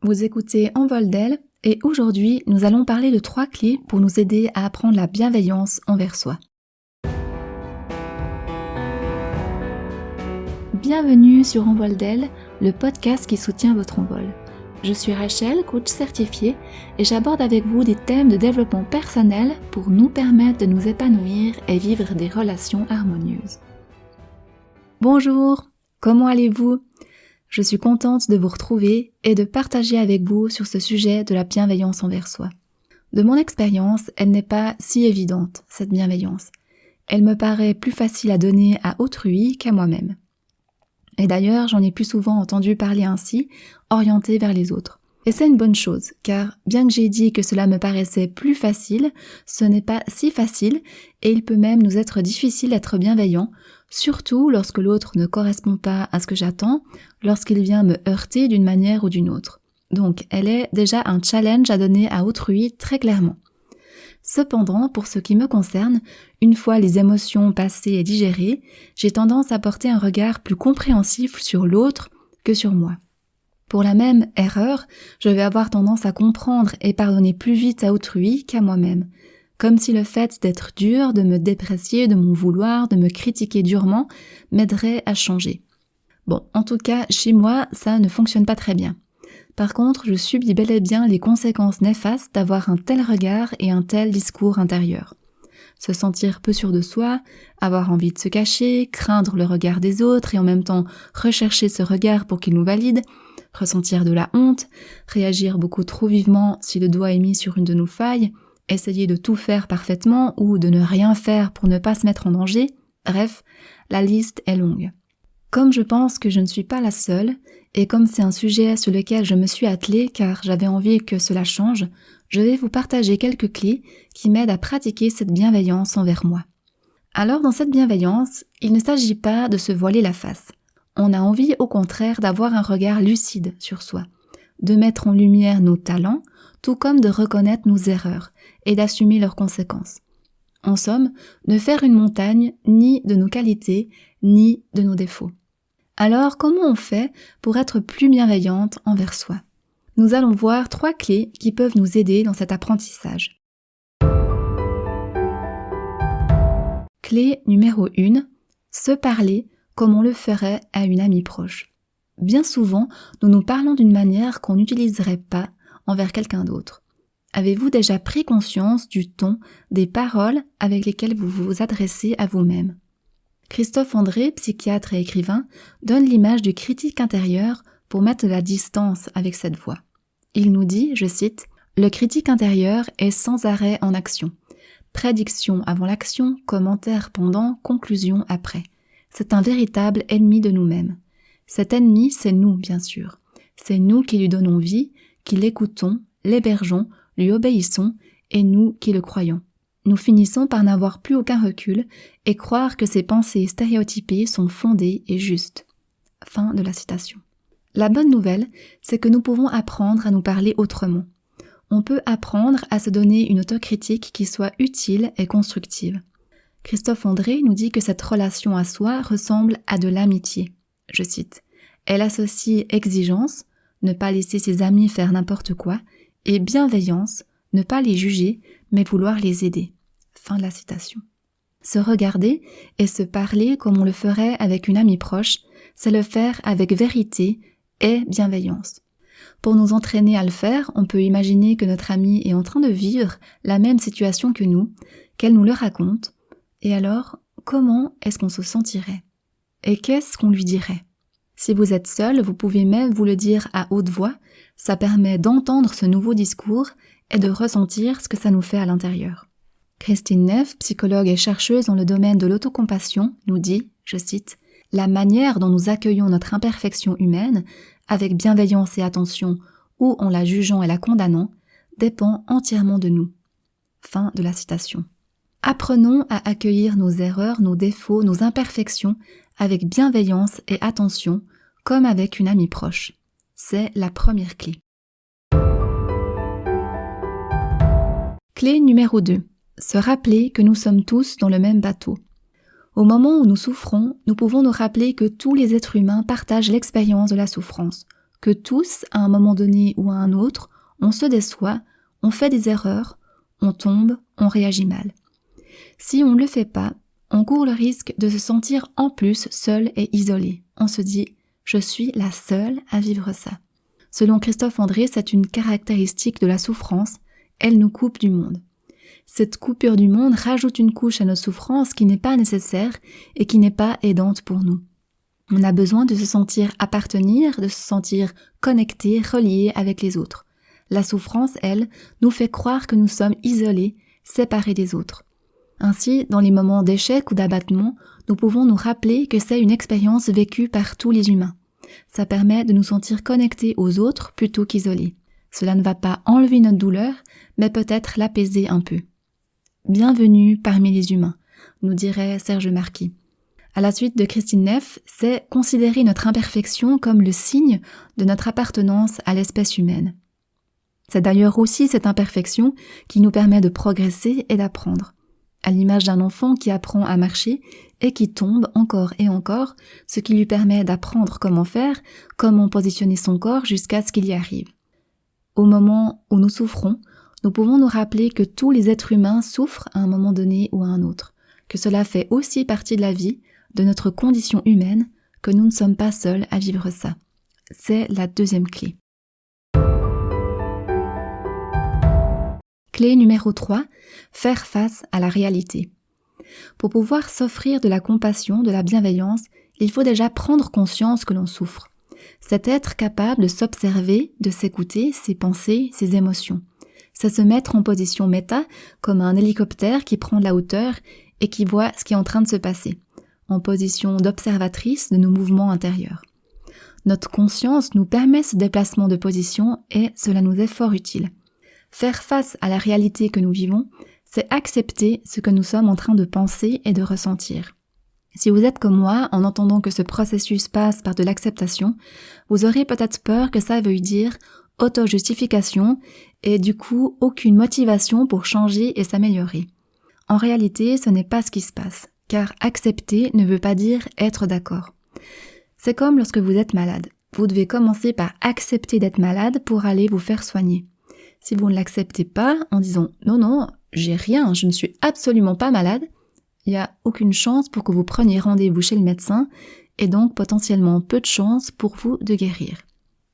Vous écoutez En vol d'aile et aujourd'hui, nous allons parler de 3 clés pour nous aider à apprendre la bienveillance envers soi. Bienvenue sur En vol d'aile, le podcast qui soutient votre envol. Je suis Rachel, coach certifiée, et j'aborde avec vous des thèmes de développement personnel pour nous permettre de nous épanouir et vivre des relations harmonieuses. Bonjour, comment allez-vous ? Je suis contente de vous retrouver et de partager avec vous sur ce sujet de la bienveillance envers soi. De mon expérience, elle n'est pas si évidente, cette bienveillance. Elle me paraît plus facile à donner à autrui qu'à moi-même. Et d'ailleurs, j'en ai plus souvent entendu parler ainsi, orientée vers les autres. Et c'est une bonne chose, car bien que j'ai dit que cela me paraissait plus facile, ce n'est pas si facile et il peut même nous être difficile d'être bienveillant, surtout lorsque l'autre ne correspond pas à ce que j'attends, lorsqu'il vient me heurter d'une manière ou d'une autre. Donc, elle est déjà un challenge à donner à autrui très clairement. Cependant, pour ce qui me concerne, une fois les émotions passées et digérées, j'ai tendance à porter un regard plus compréhensif sur l'autre que sur moi. Pour la même erreur, je vais avoir tendance à comprendre et pardonner plus vite à autrui qu'à moi-même. Comme si le fait d'être dur, de me déprécier, de m'en vouloir, de me critiquer durement, m'aiderait à changer. Bon, en tout cas, chez moi, ça ne fonctionne pas très bien. Par contre, je subis bel et bien les conséquences néfastes d'avoir un tel regard et un tel discours intérieur. Se sentir peu sûr de soi, avoir envie de se cacher, craindre le regard des autres et en même temps rechercher ce regard pour qu'il nous valide, ressentir de la honte, réagir beaucoup trop vivement si le doigt est mis sur une de nos failles, essayer de tout faire parfaitement ou de ne rien faire pour ne pas se mettre en danger, bref, la liste est longue. Comme je pense que je ne suis pas la seule, et comme c'est un sujet sur lequel je me suis attelée car j'avais envie que cela change, je vais vous partager quelques clés qui m'aident à pratiquer cette bienveillance envers moi. Alors dans cette bienveillance, il ne s'agit pas de se voiler la face. On a envie au contraire d'avoir un regard lucide sur soi, de mettre en lumière nos talents, tout comme de reconnaître nos erreurs et d'assumer leurs conséquences. En somme, ne faire une montagne ni de nos qualités, ni de nos défauts. Alors, comment on fait pour être plus bienveillante envers soi ? Nous allons voir 3 clés qui peuvent nous aider dans cet apprentissage. Clé numéro 1, se parler comme on le ferait à une amie proche. Bien souvent, nous nous parlons d'une manière qu'on n'utiliserait pas envers quelqu'un d'autre. Avez-vous déjà pris conscience du ton, des paroles avec lesquelles vous vous adressez à vous-même ? Christophe André, psychiatre et écrivain, donne l'image du critique intérieur pour mettre de la distance avec cette voix. Il nous dit, je cite, « Le critique intérieur est sans arrêt en action. Prédiction avant l'action, commentaire pendant, conclusion après. C'est un véritable ennemi de nous-mêmes. Cet ennemi, c'est nous, bien sûr. C'est nous qui lui donnons vie, qui l'écoutons, l'hébergeons, lui obéissons, et nous qui le croyons. Nous finissons par n'avoir plus aucun recul et croire que ces pensées stéréotypées sont fondées et justes. » Fin de la citation. La bonne nouvelle, c'est que nous pouvons apprendre à nous parler autrement. On peut apprendre à se donner une autocritique qui soit utile et constructive. Christophe André nous dit que cette relation à soi ressemble à de l'amitié. Je cite, « Elle associe exigence, ne pas laisser ses amis faire n'importe quoi, et bienveillance, ne pas les juger, mais vouloir les aider. » Fin de la citation. Se regarder et se parler comme on le ferait avec une amie proche, c'est le faire avec vérité et bienveillance. Pour nous entraîner à le faire, on peut imaginer que notre amie est en train de vivre la même situation que nous, qu'elle nous le raconte, et alors, comment est-ce qu'on se sentirait ? Et qu'est-ce qu'on lui dirait ? Si vous êtes seul, vous pouvez même vous le dire à haute voix, ça permet d'entendre ce nouveau discours et de ressentir ce que ça nous fait à l'intérieur. Christine Neff, psychologue et chercheuse dans le domaine de l'autocompassion, nous dit, je cite, « La manière dont nous accueillons notre imperfection humaine, avec bienveillance et attention, ou en la jugeant et la condamnant, dépend entièrement de nous. » Fin de la citation. Apprenons à accueillir nos erreurs, nos défauts, nos imperfections avec bienveillance et attention, comme avec une amie proche. C'est la première clé. Clé numéro 2. Se rappeler que nous sommes tous dans le même bateau. Au moment où nous souffrons, nous pouvons nous rappeler que tous les êtres humains partagent l'expérience de la souffrance, que tous, à un moment donné ou à un autre, on se déçoit, on fait des erreurs, on tombe, on réagit mal. Si on ne le fait pas, on court le risque de se sentir en plus seul et isolé. On se dit « je suis la seule à vivre ça ». Selon Christophe André, c'est une caractéristique de la souffrance, elle nous coupe du monde. Cette coupure du monde rajoute une couche à nos souffrances qui n'est pas nécessaire et qui n'est pas aidante pour nous. On a besoin de se sentir appartenir, de se sentir connecté, relié avec les autres. La souffrance, elle, nous fait croire que nous sommes isolés, séparés des autres. Ainsi, dans les moments d'échec ou d'abattement, nous pouvons nous rappeler que c'est une expérience vécue par tous les humains. Ça permet de nous sentir connectés aux autres plutôt qu'isolés. Cela ne va pas enlever notre douleur, mais peut-être l'apaiser un peu. Bienvenue parmi les humains, nous dirait Serge Marquis. À la suite de Christine Neff, c'est considérer notre imperfection comme le signe de notre appartenance à l'espèce humaine. C'est d'ailleurs aussi cette imperfection qui nous permet de progresser et d'apprendre. À l'image d'un enfant qui apprend à marcher et qui tombe encore et encore, ce qui lui permet d'apprendre comment faire, comment positionner son corps jusqu'à ce qu'il y arrive. Au moment où nous souffrons, nous pouvons nous rappeler que tous les êtres humains souffrent à un moment donné ou à un autre, que cela fait aussi partie de la vie, de notre condition humaine, que nous ne sommes pas seuls à vivre ça. C'est la deuxième clé. Clé numéro 3, faire face à la réalité. Pour pouvoir s'offrir de la compassion, de la bienveillance, il faut déjà prendre conscience que l'on souffre. C'est être capable de s'observer, de s'écouter, ses pensées, ses émotions. C'est se mettre en position méta, comme un hélicoptère qui prend de la hauteur et qui voit ce qui est en train de se passer, en position d'observatrice de nos mouvements intérieurs. Notre conscience nous permet ce déplacement de position et cela nous est fort utile. Faire face à la réalité que nous vivons, c'est accepter ce que nous sommes en train de penser et de ressentir. Si vous êtes comme moi, en entendant que ce processus passe par de l'acceptation, vous aurez peut-être peur que ça veuille dire auto-justification et du coup aucune motivation pour changer et s'améliorer. En réalité, ce n'est pas ce qui se passe, car accepter ne veut pas dire être d'accord. C'est comme lorsque vous êtes malade. Vous devez commencer par accepter d'être malade pour aller vous faire soigner. Si vous ne l'acceptez pas en disant « non, j'ai rien, je ne suis absolument pas malade », il n'y a aucune chance pour que vous preniez rendez-vous chez le médecin et donc potentiellement peu de chance pour vous de guérir.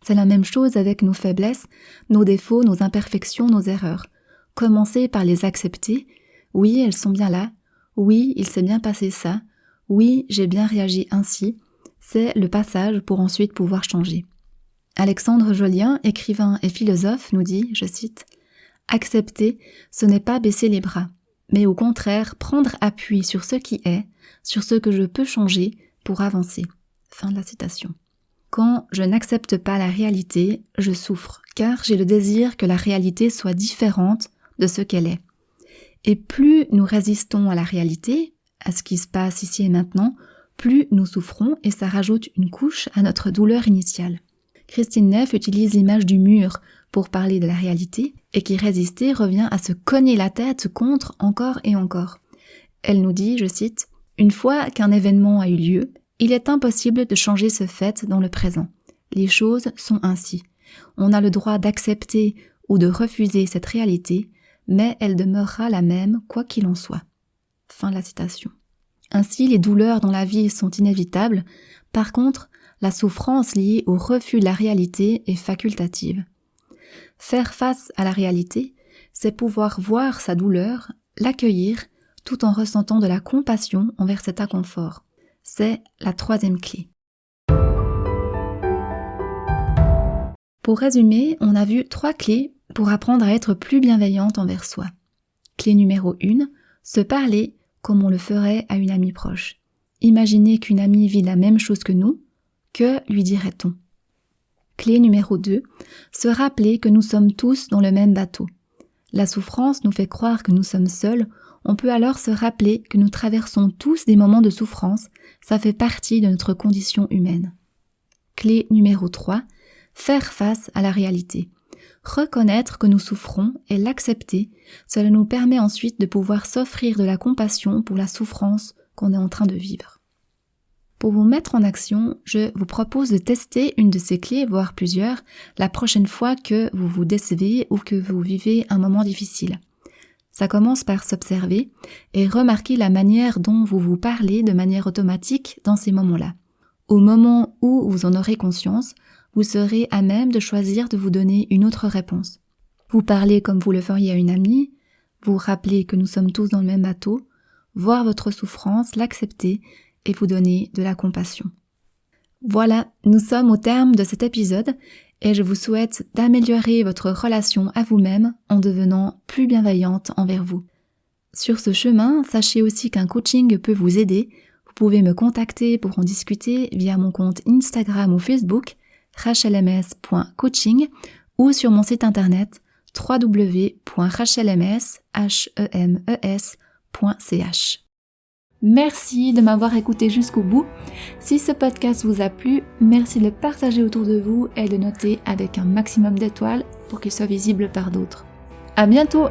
C'est la même chose avec nos faiblesses, nos défauts, nos imperfections, nos erreurs. Commencez par les accepter. Oui, elles sont bien là. Oui, il s'est bien passé ça. Oui, j'ai bien réagi ainsi. C'est le passage pour ensuite pouvoir changer. Alexandre Jolien, écrivain et philosophe, nous dit, je cite, « Accepter, ce n'est pas baisser les bras, mais au contraire prendre appui sur ce qui est, sur ce que je peux changer pour avancer. » Fin de la citation. Quand je n'accepte pas la réalité, je souffre, car j'ai le désir que la réalité soit différente de ce qu'elle est. Et plus nous résistons à la réalité, à ce qui se passe ici et maintenant, plus nous souffrons et ça rajoute une couche à notre douleur initiale. Christine Neff utilise l'image du mur pour parler de la réalité et qui résister revient à se cogner la tête contre encore et encore. Elle nous dit, je cite, « Une fois qu'un événement a eu lieu, il est impossible de changer ce fait dans le présent. Les choses sont ainsi. On a le droit d'accepter ou de refuser cette réalité, mais elle demeurera la même quoi qu'il en soit. » Fin de la citation. Ainsi, les douleurs dans la vie sont inévitables. Par contre, la souffrance liée au refus de la réalité est facultative. Faire face à la réalité, c'est pouvoir voir sa douleur, l'accueillir, tout en ressentant de la compassion envers cet inconfort. C'est la troisième clé. Pour résumer, on a vu 3 clés pour apprendre à être plus bienveillante envers soi. Clé numéro 1, se parler comme on le ferait à une amie proche. Imaginez qu'une amie vit la même chose que nous, que lui dirait-on ? Clé numéro 2, se rappeler que nous sommes tous dans le même bateau. La souffrance nous fait croire que nous sommes seuls, on peut alors se rappeler que nous traversons tous des moments de souffrance, ça fait partie de notre condition humaine. Clé numéro 3, faire face à la réalité. Reconnaître que nous souffrons et l'accepter, cela nous permet ensuite de pouvoir s'offrir de la compassion pour la souffrance qu'on est en train de vivre. Pour vous mettre en action, je vous propose de tester une de ces clés, voire plusieurs, la prochaine fois que vous vous décevez ou que vous vivez un moment difficile. Ça commence par s'observer et remarquer la manière dont vous vous parlez de manière automatique dans ces moments-là. Au moment où vous en aurez conscience, vous serez à même de choisir de vous donner une autre réponse. Vous parlez comme vous le feriez à une amie, vous rappelez que nous sommes tous dans le même bateau, voir votre souffrance, l'accepter et vous donner de la compassion. Voilà, nous sommes au terme de cet épisode et je vous souhaite d'améliorer votre relation à vous-même en devenant plus bienveillante envers vous. Sur ce chemin, sachez aussi qu'un coaching peut vous aider. Vous pouvez me contacter pour en discuter via mon compte Instagram ou Facebook rachelms.coaching ou sur mon site internet www.rachelms.ch. Merci de m'avoir écouté jusqu'au bout. Si ce podcast vous a plu, merci de le partager autour de vous et de noter avec un maximum d'étoiles pour qu'il soit visible par d'autres. À bientôt!